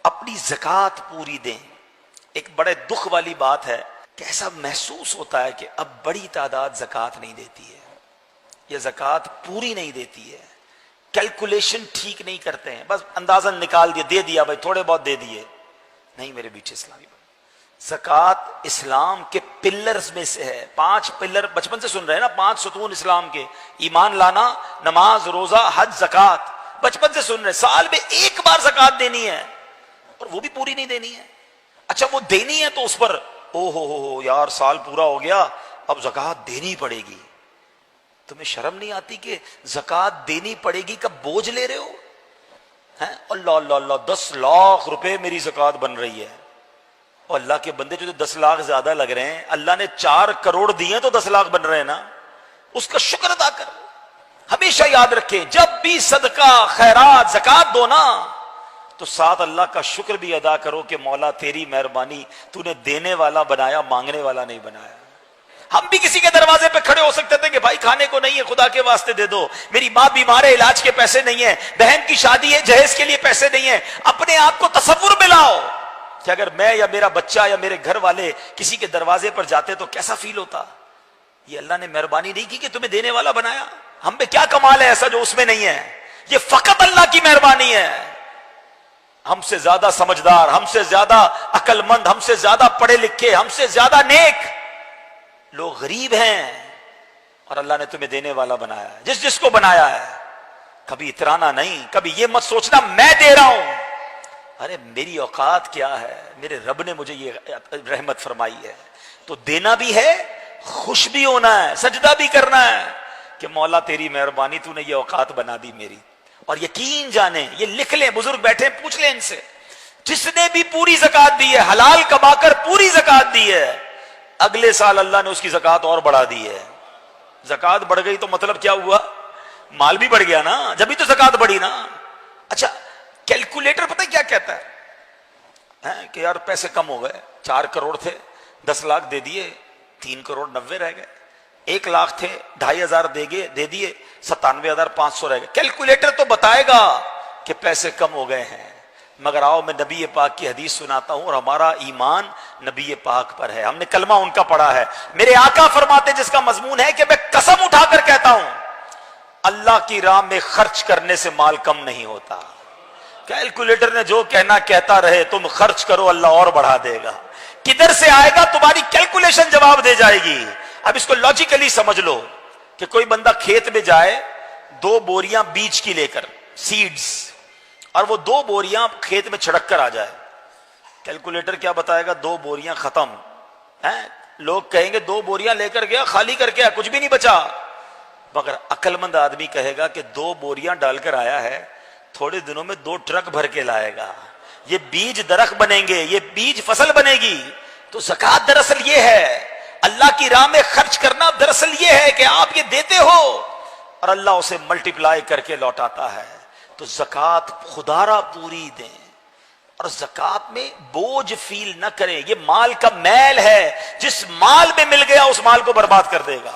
اپنی زکوٰۃ پوری دیں۔ ایک بڑے دکھ والی بات ہے کہ ایسا محسوس ہوتا ہے کہ اب بڑی تعداد زکوٰۃ نہیں دیتی ہے یا زکوٰۃ پوری نہیں دیتی ہے، کیلکولیشن ٹھیک نہیں کرتے ہیں، بس اندازن نکال دیا، دے دیا بھائی، تھوڑے بہت دے دیے۔ نہیں میرے بیٹے اسلامی، زکوٰۃ اسلام کے پلرز میں سے ہے۔ 5 پلر بچپن سے سن رہے ہیں نا، 5 ستون اسلام کے، ایمان لانا، نماز، روزہ، حج، زکوٰۃ، بچپن سے سن رہے ہیں۔ سال میں ایک بار زکوٰۃ دینی ہے اور وہ بھی پوری نہیں دینی ہے۔ اچھا وہ دینی ہے تو اس پر او ہو یار سال پورا ہو گیا اب زکوٰۃ دینی پڑے گی۔ تمہیں شرم نہیں آتی کہ زکوٰۃ دینی پڑے گی کا بوجھ لے رہے ہو؟ اللہ اللہ اللہ، 10 لاکھ روپے میری زکوٰۃ بن رہی ہے، اور اللہ کے بندے جو 10 لاکھ زیادہ لگ رہے ہیں، اللہ نے 4 کروڑ دیے تو 10 لاکھ بن رہے ہیں نا، اس کا شکر ادا کر۔ ہمیشہ یاد رکھیں جب بھی صدقہ، خیرات، زکوٰۃ دو نا تو ساتھ اللہ کا شکر بھی ادا کرو کہ مولا تیری مہربانی، تو نے دینے والا بنایا، مانگنے والا نہیں بنایا۔ ہم بھی کسی کے دروازے پہ کھڑے ہو سکتے تھے کہ بھائی کھانے کو نہیں ہے، خدا کے واسطے دے دو، میری ماں بیمار ہے، علاج کے پیسے نہیں ہیں، بہن کی شادی ہے، جہیز کے لیے پیسے نہیں ہیں۔ اپنے آپ کو تصور میں لاؤ کہ اگر میں یا میرا بچہ یا میرے گھر والے کسی کے دروازے پر جاتے تو کیسا فیل ہوتا۔ یہ اللہ نے مہربانی نہیں کی کہ تمہیں دینے والا بنایا؟ ہم پہ کیا کمال ہے ایسا جو اس میں نہیں ہے؟ یہ فقط اللہ کی مہربانی ہے۔ ہم سے زیادہ سمجھدار، ہم سے زیادہ عقل مند، ہم سے زیادہ پڑھے لکھے، ہم سے زیادہ نیک لوگ غریب ہیں، اور اللہ نے تمہیں دینے والا بنایا ہے۔ جس کو بنایا ہے کبھی اترانا نہیں، کبھی یہ مت سوچنا میں دے رہا ہوں، ارے میری اوقات کیا ہے، میرے رب نے مجھے یہ رحمت فرمائی ہے، تو دینا بھی ہے، خوش بھی ہونا ہے، سجدہ بھی کرنا ہے کہ مولا تیری مہربانی، تو نے یہ اوقات بنا دی میری۔ اور یقین جانیں، یہ لکھ لیں، بزرگ بیٹھے پوچھ لیں ان سے، جس نے بھی پوری زکوٰۃ دی ہے، حلال کما کر پوری زکوٰۃ دی ہے، اگلے سال اللہ نے اس کی زکوٰۃ اور بڑھا دی ہے۔ زکوٰۃ بڑھ گئی تو مطلب کیا ہوا؟ مال بھی بڑھ گیا نا، جبھی تو زکوٰۃ بڑھی نا۔ اچھا کیلکولیٹر پتہ کیا کہتا ہے کہ یار پیسے کم ہو گئے، 4 کروڑ تھے، 10 لاکھ دے دیے، 3 کروڑ 90 رہ گئے، 1 لاکھ تھے، 2,500 دے دیے، 97,500 رہ گئے۔ کیلکولیٹر تو بتائے گا کہ پیسے کم ہو گئے ہیں، مگر آؤ میں نبی پاک کی حدیث سناتا ہوں، اور ہمارا ایمان نبی پاک پر ہے، ہم نے کلمہ ان کا پڑھا ہے۔ میرے آقا فرماتے جس کا مضمون ہے کہ میں قسم اٹھا کر کہتا ہوں اللہ کی راہ میں خرچ کرنے سے مال کم نہیں ہوتا۔ کیلکولیٹر نے جو کہنا کہتا رہے، تم خرچ کرو اللہ اور بڑھا دے گا۔ کدھر سے آئے گا تمہاری کیلکولیشن جواب دے جائے گی۔ اب اس کو لاجیکلی سمجھ لو کہ کوئی بندہ کھیت میں جائے 2 بوریاں بیج کی لے کر، سیڈز، اور وہ 2 بوریاں کھیت میں چھڑک کر آ جائے، کیلکولیٹر کیا بتائے گا؟ 2 بوریاں ختم ہیں۔ لوگ کہیں گے 2 بوریاں لے کر گیا، خالی کر کے کچھ بھی نہیں بچا، مگر عقل مند آدمی کہے گا کہ 2 بوریاں ڈال کر آیا ہے، تھوڑے دنوں میں 2 ٹرک بھر کے لائے گا، یہ بیج درخت بنیں گے، یہ بیج فصل بنے گی۔ تو زکوٰۃ دراصل یہ ہے، اللہ کی راہ میں خرچ کرنا دراصل یہ ہے کہ آپ یہ دیتے ہو اور اللہ اسے ملٹیپلائی کر کے لوٹاتا ہے۔ تو زکوٰۃ خدا را پوری دیں، اور زکوٰۃ میں بوجھ فیل نہ کریں۔ یہ مال کا میل ہے، جس مال میں مل گیا اس مال کو برباد کر دے گا۔